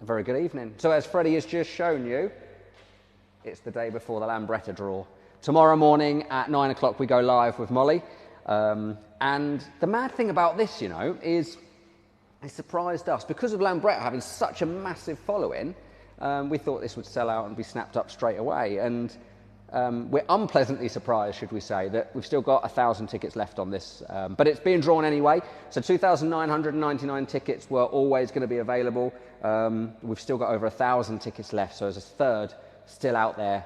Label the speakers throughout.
Speaker 1: A very good evening. So as Freddie has just shown you, it's the day before the Lambretta draw. Tomorrow morning at 9 o'clock we go live with Molly. And the mad thing about this, you know, is it surprised us. Because of Lambretta having such a massive following, we thought this would sell out and be snapped up straight away. And we're unpleasantly surprised, should we say, that we've still got 1,000 tickets left on this. But it's being drawn anyway. So 2,999 tickets were always going to be available. We've still got over 1,000 tickets left, so there's a third still out there.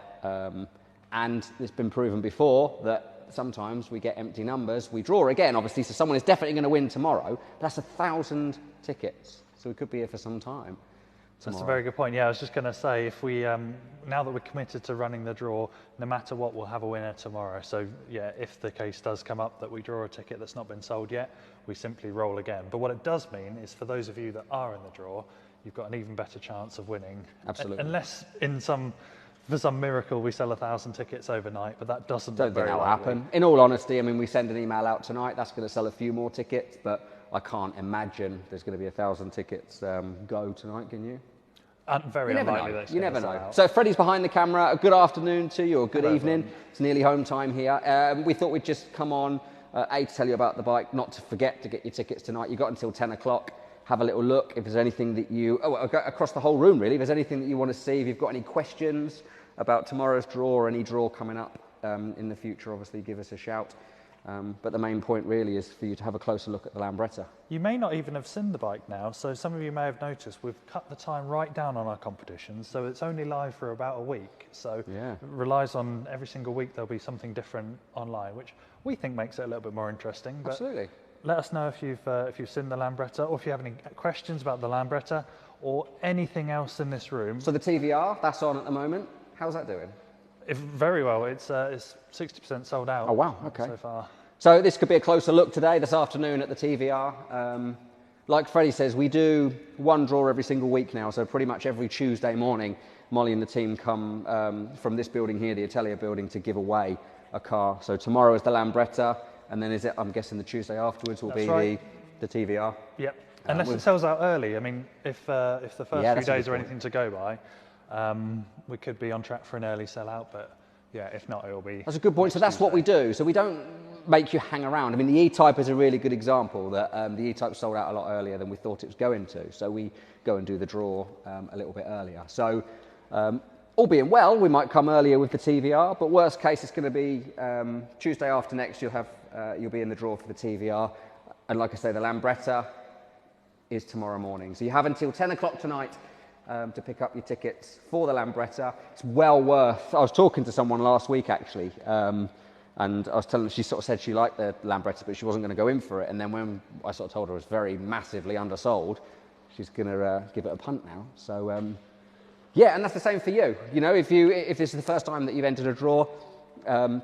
Speaker 1: And it's been proven before that sometimes we get empty numbers. We draw again, obviously, so someone is definitely going to win tomorrow. But that's 1,000 tickets, so we could be here for some time.
Speaker 2: That's a very good point. Yeah, I was just going to say, if we now that we're committed to running the draw, no matter what, we'll have a winner tomorrow. So yeah, if the case does come up that we draw a ticket that's not been sold yet, we simply roll again. But what it does mean is, for those of you that are in the draw, you've got an even better chance of winning.
Speaker 1: Absolutely.
Speaker 2: Unless for some miracle we sell 1,000 tickets overnight, but that doesn't
Speaker 1: Don't think that'll happen. In all honesty, I mean, we send an email out tonight. That's going to sell a few more tickets, but I can't imagine there's going to be 1,000 tickets go tonight. Can you?
Speaker 2: Very unlikely that it's
Speaker 1: You
Speaker 2: going
Speaker 1: never
Speaker 2: to sell
Speaker 1: know.
Speaker 2: out.
Speaker 1: So Freddie's behind the camera. A good afternoon to you, or good evening. It's nearly home time here. We thought we'd just come on, to tell you about the bike, not to forget to get your tickets tonight. You've got until 10 o'clock. Have a little look. If there's anything that you... across the whole room, really. If there's anything that you want to see, if you've got any questions about tomorrow's draw or any draw coming up in the future, obviously give us a shout. But the main point really is for you to have a closer look at the Lambretta.
Speaker 2: You may not even have seen the bike now, so some of you may have noticed we've cut the time right down on our competitions, so it's only live for about a week. So
Speaker 1: Yeah.
Speaker 2: it relies on every single week there'll be something different online, which we think makes it a little bit more interesting. But
Speaker 1: Absolutely.
Speaker 2: let us know if you've seen the Lambretta, or if you have any questions about the Lambretta or anything else in this room.
Speaker 1: So the TVR, that's on at the moment. How's that doing?
Speaker 2: Very well. It's 60% sold out.
Speaker 1: Oh, wow. Okay.
Speaker 2: So far.
Speaker 1: So this could be a closer look today, this afternoon at the TVR. Like Freddie says, we do one draw every single week now, so pretty much every Tuesday morning, Molly and the team come from this building here, the Atelier building, to give away a car. So tomorrow is the Lambretta, and then I'm guessing the Tuesday afterwards will
Speaker 2: That's
Speaker 1: be
Speaker 2: right.
Speaker 1: the TVR.
Speaker 2: Yep. Unless it sells out early. I mean, if the first few days are anything to go by, we could be on track for an early sellout, but yeah, if not, it'll be...
Speaker 1: That's a good point. So that's what we do. So we don't make you hang around. I mean, the E-Type is a really good example that the E-Type sold out a lot earlier than we thought it was going to. So we go and do the draw a little bit earlier. So all being well, we might come earlier with the TVR, but worst case, it's going to be Tuesday after next, you'll be in the draw for the TVR. And like I say, the Lambretta is tomorrow morning. So you have until 10 o'clock tonight to pick up your tickets for the Lambretta. It's well worth... I was talking to someone last week, actually, and I was telling her, she sort of said she liked the Lambretta, but she wasn't going to go in for it. And then when I sort of told her it was very massively undersold, she's going to give it a punt now. So, yeah, and that's the same for you. You know, if this is the first time that you've entered a draw,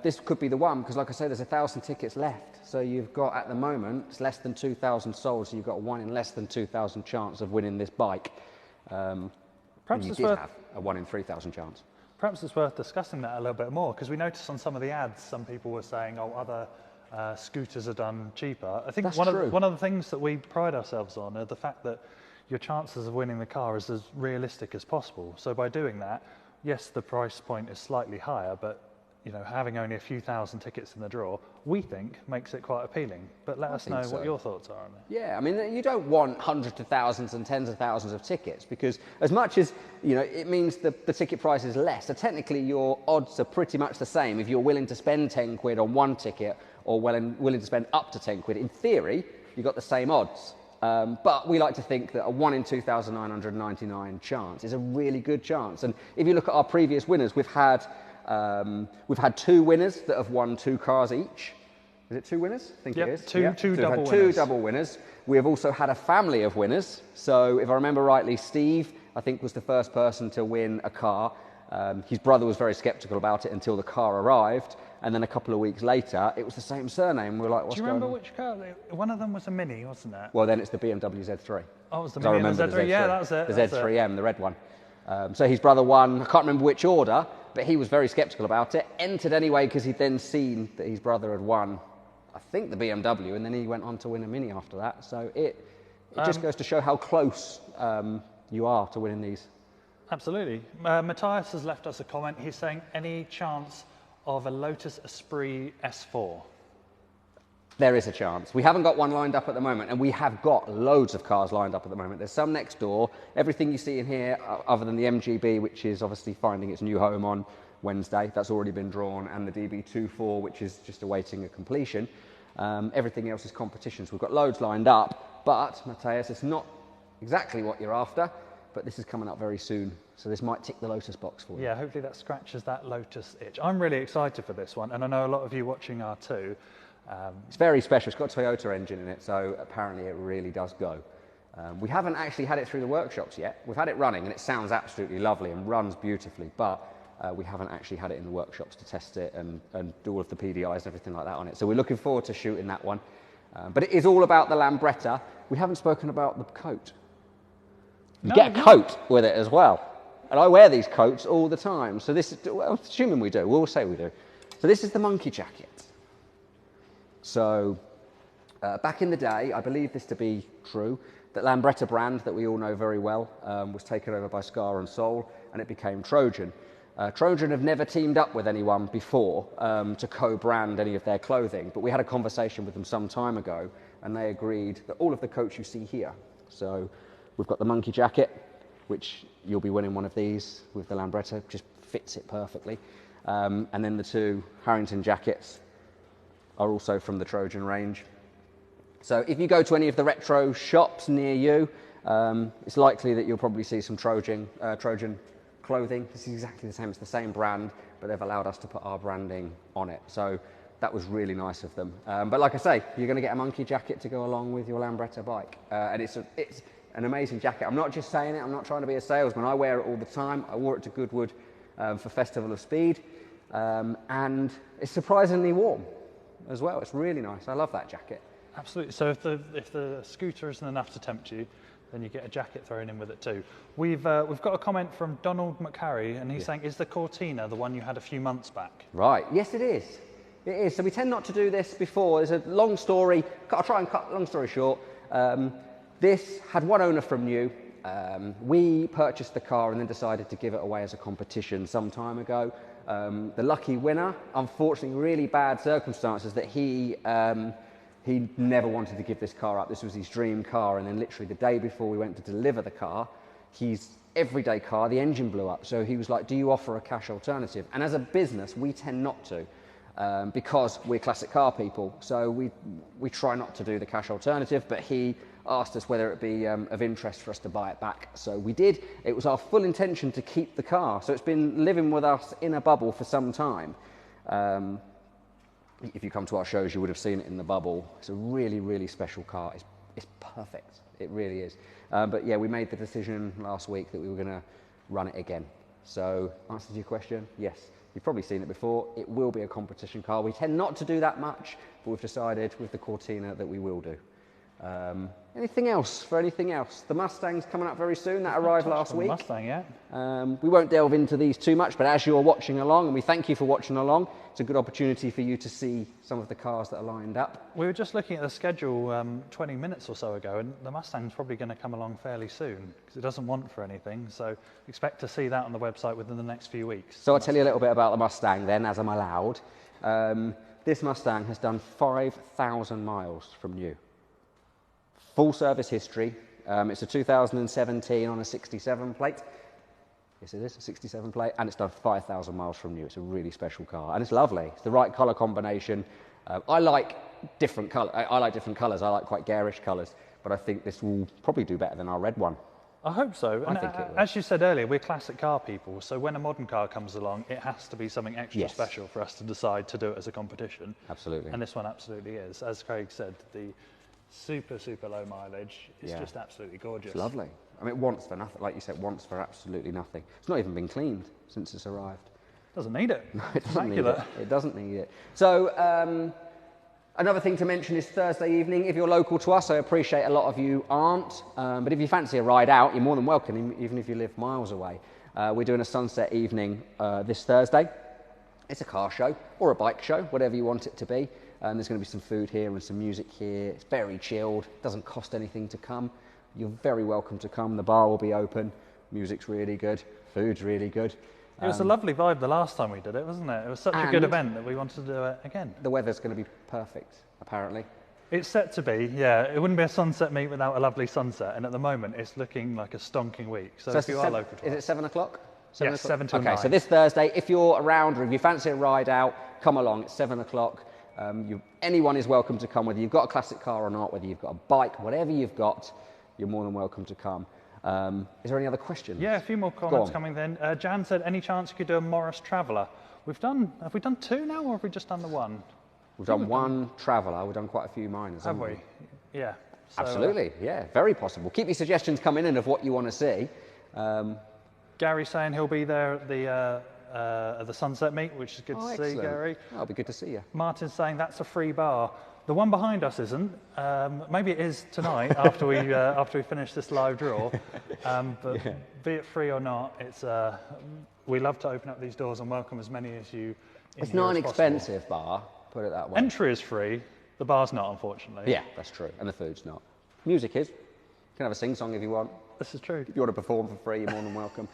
Speaker 1: this could be the one, because like I say, there's 1,000 tickets left. So you've got, at the moment, it's less than 2,000 sold, so you've got a 1 in less than 2,000 chance of winning this bike.
Speaker 2: Perhaps
Speaker 1: you
Speaker 2: it's
Speaker 1: did
Speaker 2: worth...
Speaker 1: have a 1 in 3,000 chance.
Speaker 2: Perhaps it's worth discussing that a little bit more, because we noticed on some of the ads, some people were saying, oh, other scooters are done cheaper. I think
Speaker 1: That's
Speaker 2: one
Speaker 1: true.
Speaker 2: of the things that we pride ourselves on are the fact that your chances of winning the car is as realistic as possible. So by doing that, yes, the price point is slightly higher, but you know, having only a few thousand tickets in the draw, we think makes it quite appealing. But let us know what your thoughts are on it.
Speaker 1: Yeah, I mean, you don't want hundreds of thousands and tens of thousands of tickets, because as much as, you know, it means the ticket price is less. So technically your odds are pretty much the same if you're willing to spend 10 quid on one ticket or willing to spend up to 10 quid. In theory, you've got the same odds. But we like to think that a 1 in 2,999 chance is a really good chance. And if you look at our previous winners, we've had 2 winners that have won 2 cars each. Is it 2 winners? I think it is.
Speaker 2: Two double winners.
Speaker 1: 2 double winners. We have also had a family of winners. So if I remember rightly, Steve, I think, was the first person to win a car. His brother was very sceptical about it until the car arrived. And then a couple of weeks later, it was the same surname. We were like, what's going on?
Speaker 2: Do you remember which car? One of them was a Mini, wasn't it?
Speaker 1: Well, then it's the BMW Z3.
Speaker 2: Oh, it was the
Speaker 1: I
Speaker 2: Mini and
Speaker 1: remember
Speaker 2: the Z3. Yeah, that's it.
Speaker 1: The Z3M, the red one. So his brother won, I can't remember which order, but he was very sceptical about it. Entered anyway because he'd then seen that his brother had won, I think, the BMW, and then he went on to win a Mini after that. So it just goes to show how close you are to winning these.
Speaker 2: Absolutely. Matthias has left us a comment. He's saying, any chance of a Lotus Esprit S4?
Speaker 1: There is a chance. We haven't got one lined up at the moment, and we have got loads of cars lined up at the moment. There's some next door. Everything you see in here, other than the MGB, which is obviously finding its new home on Wednesday, that's already been drawn, and the DB24, which is just awaiting a completion. Everything else is competitions. We've got loads lined up, but, Matthias, it's not exactly what you're after, but this is coming up very soon, so this might tick the Lotus box for you.
Speaker 2: Yeah, hopefully that scratches that Lotus itch. I'm really excited for this one, and I know a lot of you watching are too.
Speaker 1: It's very special. It's got a Toyota engine in it, so apparently it really does go. We haven't actually had it through the workshops yet. We've had it running, and it sounds absolutely lovely and runs beautifully, but we haven't actually had it in the workshops to test it and do all of the PDIs and everything like that on it. So we're looking forward to shooting that one. But it is all about the Lambretta. We haven't spoken about the coat. You get a coat with it as well. And I wear these coats all the time. So this is, well, assuming we do, we'll say we do. So this is the monkey jacket. So back in the day, I believe this to be true, that Lambretta brand that we all know very well was taken over by Scar and Soul, and it became Trojan. Trojan have never teamed up with anyone before to co-brand any of their clothing, but we had a conversation with them some time ago, and they agreed that all of the coats you see here, so we've got the monkey jacket, which you'll be winning one of these with the Lambretta, just fits it perfectly, and then the two Harrington jackets are also from the Trojan range. So if you go to any of the retro shops near you, it's likely that you'll probably see some Trojan clothing. This is exactly the same, it's the same brand, but they've allowed us to put our branding on it. So that was really nice of them. But like I say, you're going to get a monkey jacket to go along with your Lambretta bike. And it's an amazing jacket. I'm not just saying it, I'm not trying to be a salesman. I wear it all the time. I wore it to Goodwood for Festival of Speed. And it's surprisingly warm as well. It's really nice. I love that jacket.
Speaker 2: Absolutely. So if the scooter isn't enough to tempt you, then you get a jacket thrown in with it too. We've got a comment from Donald McCarry, and he's saying, is the Cortina the one you had a few months back?
Speaker 1: Right. Yes, it is. It is. So we tend not to do this before. There's a long story. I'll try and cut long story short. This had one owner from new. We purchased the car and then decided to give it away as a competition some time ago. The lucky winner, unfortunately, really bad circumstances that he never wanted to give this car up. This was his dream car, and then literally the day before we went to deliver the car, his everyday car, the engine blew up. So he was like, do you offer a cash alternative? And as a business, we tend not to, because we're classic car people. So we try not to do the cash alternative, but he asked us whether it be of interest for us to buy it back. So we did. It was our full intention to keep the car. So it's been living with us in a bubble for some time. If you come to our shows, you would have seen it in the bubble. It's a really, really special car. It's perfect. It really is. But yeah, we made the decision last week that we were going to run it again. So, answer to your question, yes. You've probably seen it before. It will be a competition car. We tend not to do that much, but we've decided with the Cortina that we will do. Anything else? The Mustang's coming up very soon. That arrived last week.
Speaker 2: Mustang, yeah.
Speaker 1: We won't delve into these too much, but as you're watching along, and we thank you for watching along, it's a good opportunity for you to see some of the cars that are lined up.
Speaker 2: We were just looking at the schedule 20 minutes or so ago, and the Mustang's probably going to come along fairly soon because it doesn't want for anything. So expect to see that on the website within the next few weeks.
Speaker 1: So I'll tell you a little bit about the Mustang then, as I'm allowed. This Mustang has done 5,000 miles from new. Full service history. It's a 2017 on a 67 plate. Yes, it is, a 67 plate, and it's done 5,000 miles from new. It's a really special car, and it's lovely. It's the right colour combination. I like different colours. I like different colours. I like quite garish colours, but I think this will probably do better than our red one.
Speaker 2: I hope so.
Speaker 1: I think it will.
Speaker 2: As you said earlier, we're classic car people, so when a modern car comes along, it has to be something extra special for us to decide to do it as a competition.
Speaker 1: Absolutely.
Speaker 2: And this one absolutely is. As Craig said, the super, super low mileage is just absolutely gorgeous.
Speaker 1: It's lovely. I mean, it wants for nothing. Like you said, wants for absolutely nothing. It's not even been cleaned since it's arrived.
Speaker 2: Doesn't need it.
Speaker 1: No, it doesn't need it. It doesn't need it. So, another thing to mention is Thursday evening. If you're local to us, I appreciate a lot of you aren't. But if you fancy a ride out, you're more than welcome, even if you live miles away. We're doing a sunset evening this Thursday. It's a car show or a bike show, whatever you want it to be. There's going to be some food here and some music here. It's very chilled. Doesn't cost anything to come. you're very welcome to come. The bar will be open. Music's really good. Food's really good.
Speaker 2: It was a lovely vibe the last time we did it, wasn't it? It was such a good event that we wanted to do it again.
Speaker 1: The weather's going to be perfect, apparently.
Speaker 2: It's set to be, yeah. It wouldn't be a sunset meet without a lovely sunset, and at the moment it's looking like a stonking week. So if you are local to us...
Speaker 1: Is it 7 o'clock?
Speaker 2: Yes, 7 till 9.
Speaker 1: Okay, so this Thursday, if you're around or if you fancy a ride out, come along. It's 7 o'clock. Anyone is welcome to come, whether you've got a classic car or not, whether you've got a bike, whatever you've got, you're more than welcome to come. Is there any other questions?
Speaker 2: Yeah, a few more comments coming then. Jan said, any chance you could do a Morris Traveller? Have we done 2 now, or have we just done the 1?
Speaker 1: We've done 1 Traveller. We've done quite a few minors, haven't we?
Speaker 2: Yeah. So,
Speaker 1: absolutely, yeah, very possible. Keep your suggestions coming in of what you want to see.
Speaker 2: Gary's saying he'll be there at the sunset meet, which is good to see, Gary.
Speaker 1: That'll be good to see you.
Speaker 2: Martin's saying that's a free bar. The one behind us isn't. Maybe it is tonight after we finish this live draw. But be it free or not, it's we love to open up these doors and welcome as many as you.
Speaker 1: It's not an expensive bar, put it that way.
Speaker 2: Entry is free. The bar's not, unfortunately.
Speaker 1: Yeah, that's true, and the food's not. Music is. You can have a sing-song if you want.
Speaker 2: This is true.
Speaker 1: If you want to perform for free, you're more than welcome.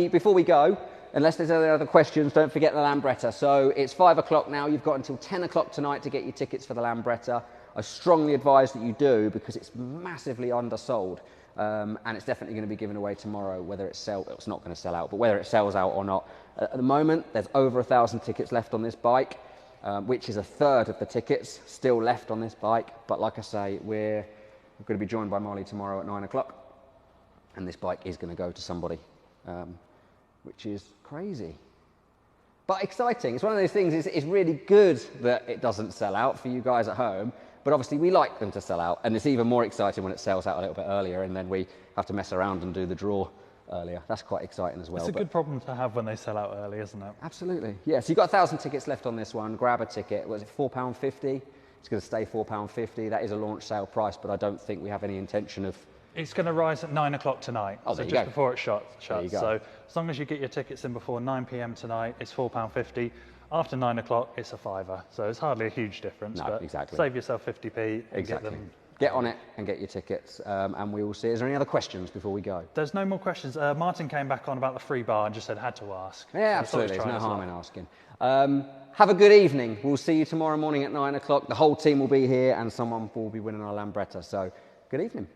Speaker 1: Before we go, unless there's any other questions, don't forget the Lambretta. So it's 5 o'clock now. You've got until 10 o'clock tonight to get your tickets for the Lambretta. I strongly advise that you do because it's massively undersold. And it's definitely going to be given away tomorrow, whether it's not going to sell out, but whether it sells out or not. At the moment, there's over 1,000 tickets left on this bike, which is a third of the tickets still left on this bike. But like I say, we're going to be joined by Molly tomorrow at 9 o'clock. And this bike is going to go to somebody, which is crazy. But exciting. It's one of those things, it's really good that it doesn't sell out for you guys at home. But obviously we like them to sell out. And it's even more exciting when it sells out a little bit earlier and then we have to mess around and do the draw earlier. That's quite exciting as well.
Speaker 2: It's a good problem to have when they sell out early, isn't it?
Speaker 1: Absolutely. Yeah, so you've got 1,000 tickets left on this one. Grab a ticket. Was it £4.50? It's going to stay £4.50. That is a launch sale price, but I don't think we have any intention of...
Speaker 2: It's going to rise at 9 o'clock tonight, so just before it shuts. So as long as you get your tickets in before 9 p.m. tonight, it's £4.50. After 9 o'clock, it's a £5. So it's hardly a huge difference.
Speaker 1: No,
Speaker 2: but
Speaker 1: exactly.
Speaker 2: Save yourself 50p and get them.
Speaker 1: Get on it and get your tickets, and we will see. Is there any other questions before we go?
Speaker 2: There's no more questions. Martin came back on about the free bar and just said had to ask.
Speaker 1: Yeah, absolutely. There's no harm in asking. Have a good evening. We'll see you tomorrow morning at 9 o'clock. The whole team will be here and someone will be winning our Lambretta. So good evening.